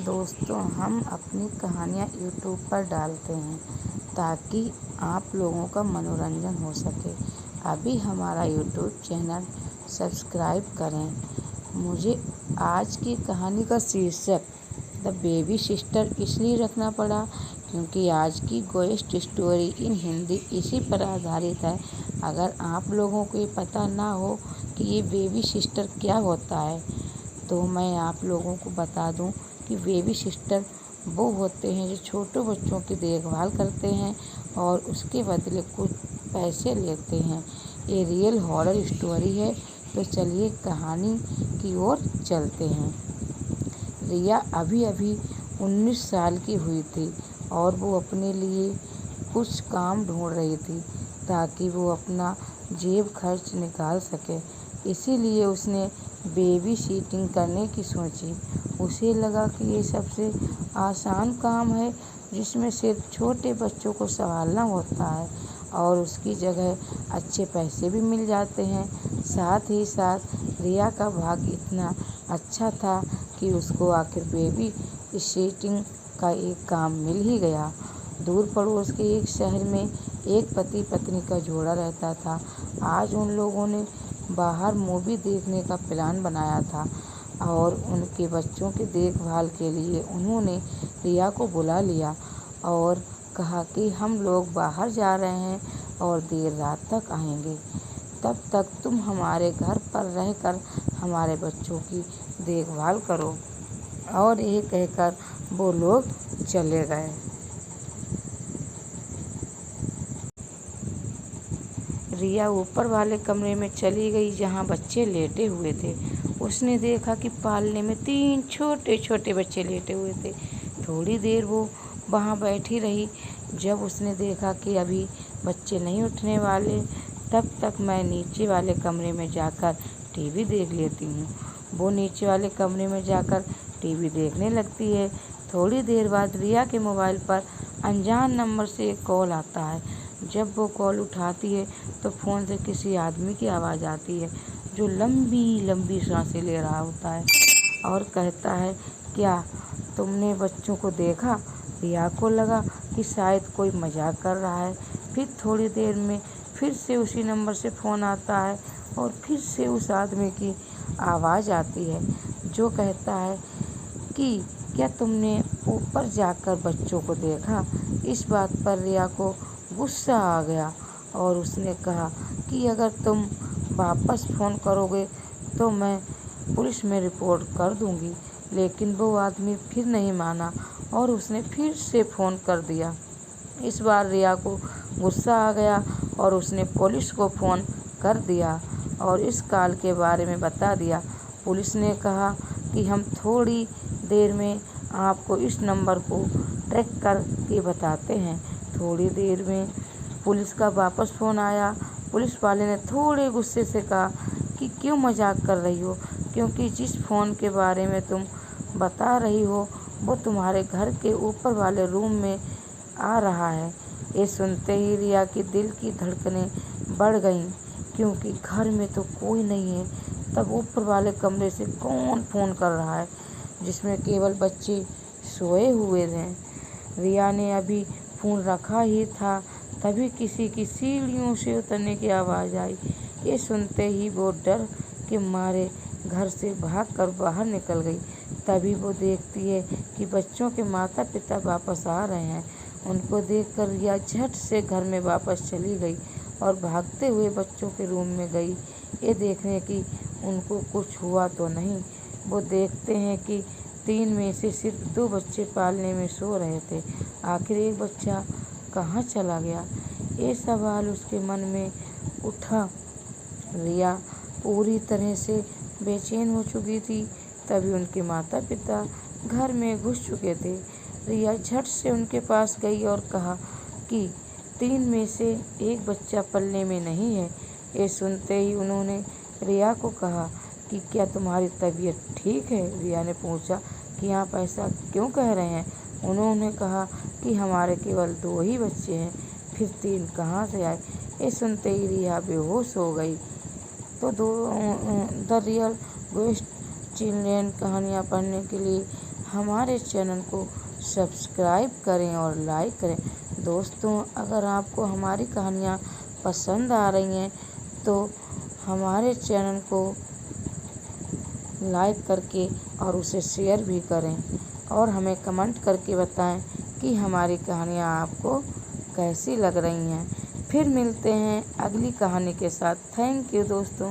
दोस्तों, हम अपनी कहानियाँ यूट्यूब पर डालते हैं ताकि आप लोगों का मनोरंजन हो सके। अभी हमारा यूट्यूब चैनल सब्सक्राइब करें। मुझे आज की कहानी का शीर्षक द बेबी सिस्टर इसलिए रखना पड़ा क्योंकि आज की गोएस्ट स्टोरी इन हिंदी इसी पर आधारित है। अगर आप लोगों को ये पता ना हो कि ये बेबी सिस्टर क्या होता है, तो मैं आप लोगों को बता दूं कि बेबी सिस्टर वो होते हैं जो छोटे बच्चों की देखभाल करते हैं और उसके बदले कुछ पैसे लेते हैं। ये रियल हॉरर स्टोरी है, तो चलिए कहानी की ओर चलते हैं। रिया अभी अभी 19 साल की हुई थी और वो अपने लिए कुछ काम ढूंढ रही थी ताकि वो अपना जेब खर्च निकाल सके। इसीलिए उसने बेबी सिटिंग करने की सोची। उसे लगा कि ये सबसे आसान काम है जिसमें सिर्फ छोटे बच्चों को संभालना होता है और उसकी जगह अच्छे पैसे भी मिल जाते हैं। साथ ही साथ रिया का भाग्य इतना अच्छा था कि उसको आखिर बेबी सिटिंग का एक काम मिल ही गया। दूर पड़ोस के एक शहर में एक पति पत्नी का जोड़ा रहता था। आज उन लोगों ने बाहर मूवी देखने का प्लान बनाया था और उनके बच्चों की देखभाल के लिए उन्होंने रिया को बुला लिया और कहा कि हम लोग बाहर जा रहे हैं और देर रात तक आएंगे। तब तक तुम हमारे घर पर रहकर हमारे बच्चों की देखभाल करो। और ये कहकर वो लोग चले गए। रिया ऊपर वाले कमरे में चली गई जहाँ बच्चे लेटे हुए थे। उसने देखा कि पालने में 3 छोटे छोटे बच्चे लेटे हुए थे। थोड़ी देर वो वहाँ बैठी रही। जब उसने देखा कि अभी बच्चे नहीं उठने वाले, तब तक मैं नीचे वाले कमरे में जाकर टीवी देख लेती हूँ। वो नीचे वाले कमरे में जाकर टीवी देखने लगती है। थोड़ी देर बाद रिया के मोबाइल पर अनजान नंबर से एक कॉल आता है। जब वो कॉल उठाती है तो फ़ोन से किसी आदमी की आवाज़ आती है जो लंबी लंबी सांसें ले रहा होता है और कहता है, क्या तुमने बच्चों को देखा? रिया को लगा कि शायद कोई मजाक कर रहा है। फिर थोड़ी देर में फिर से उसी नंबर से फ़ोन आता है और फिर से उस आदमी की आवाज़ आती है जो कहता है कि क्या तुमने ऊपर जाकर बच्चों को देखा? इस बात पर रिया को गुस्सा आ गया और उसने कहा कि अगर तुम वापस फ़ोन करोगे तो मैं पुलिस में रिपोर्ट कर दूंगी। लेकिन वो आदमी फिर नहीं माना और उसने फिर से फ़ोन कर दिया। इस बार रिया को गुस्सा आ गया और उसने पुलिस को फ़ोन कर दिया और इस कॉल के बारे में बता दिया। पुलिस ने कहा कि हम थोड़ी देर में आपको इस नंबर को ट्रैक करके बताते हैं। थोड़ी देर में पुलिस का वापस फ़ोन आया। पुलिस वाले ने थोड़े गुस्से से कहा कि क्यों मजाक कर रही हो, क्योंकि जिस फ़ोन के बारे में तुम बता रही हो वो तुम्हारे घर के ऊपर वाले रूम में आ रहा है। ये सुनते ही रिया की दिल की धड़कनें बढ़ गईं क्योंकि घर में तो कोई नहीं है। तब ऊपर वाले कमरे से कौन फ़ोन कर रहा है जिसमें केवल बच्चे सोए हुए थे। रिया ने अभी फ़ोन रखा ही था तभी किसी की सीढ़ियों से उतरने की आवाज़ आई। ये सुनते ही वो डर के मारे घर से भागकर बाहर निकल गई। तभी वो देखती है कि बच्चों के माता पिता वापस आ रहे हैं। उनको देखकर रिया झट से घर में वापस चली गई और भागते हुए बच्चों के रूम में गई, ये देखने कि उनको कुछ हुआ तो नहीं। वो देखते हैं कि 3 में से सिर्फ 2 बच्चे पालने में सो रहे थे। आखिर एक बच्चा कहाँ चला गया, ये सवाल उसके मन में उठा। रिया पूरी तरह से बेचैन हो चुकी थी। तभी उनके माता पिता घर में घुस चुके थे। रिया झट से उनके पास गई और कहा कि 3 में से एक बच्चा पलने में नहीं है। ये सुनते ही उन्होंने रिया को कहा कि क्या तुम्हारी तबीयत ठीक है? रिया ने पूछा कि आप ऐसा क्यों कह रहे हैं? उन्होंने कहा कि हमारे केवल 2 ही बच्चे हैं, फिर 3 कहाँ से आए? ये सुनते ही रिया बेहोश हो गई। तो द रियल गोस्ट चिल्ड्रेन कहानियाँ पढ़ने के लिए हमारे चैनल को सब्सक्राइब करें और लाइक करें। दोस्तों, अगर आपको हमारी कहानियाँ पसंद आ रही हैं तो हमारे चैनल को लाइक करके और उसे शेयर भी करें और हमें कमेंट करके बताएं कि हमारी कहानियाँ आपको कैसी लग रही हैं। फिर मिलते हैं अगली कहानी के साथ। थैंक यू दोस्तों।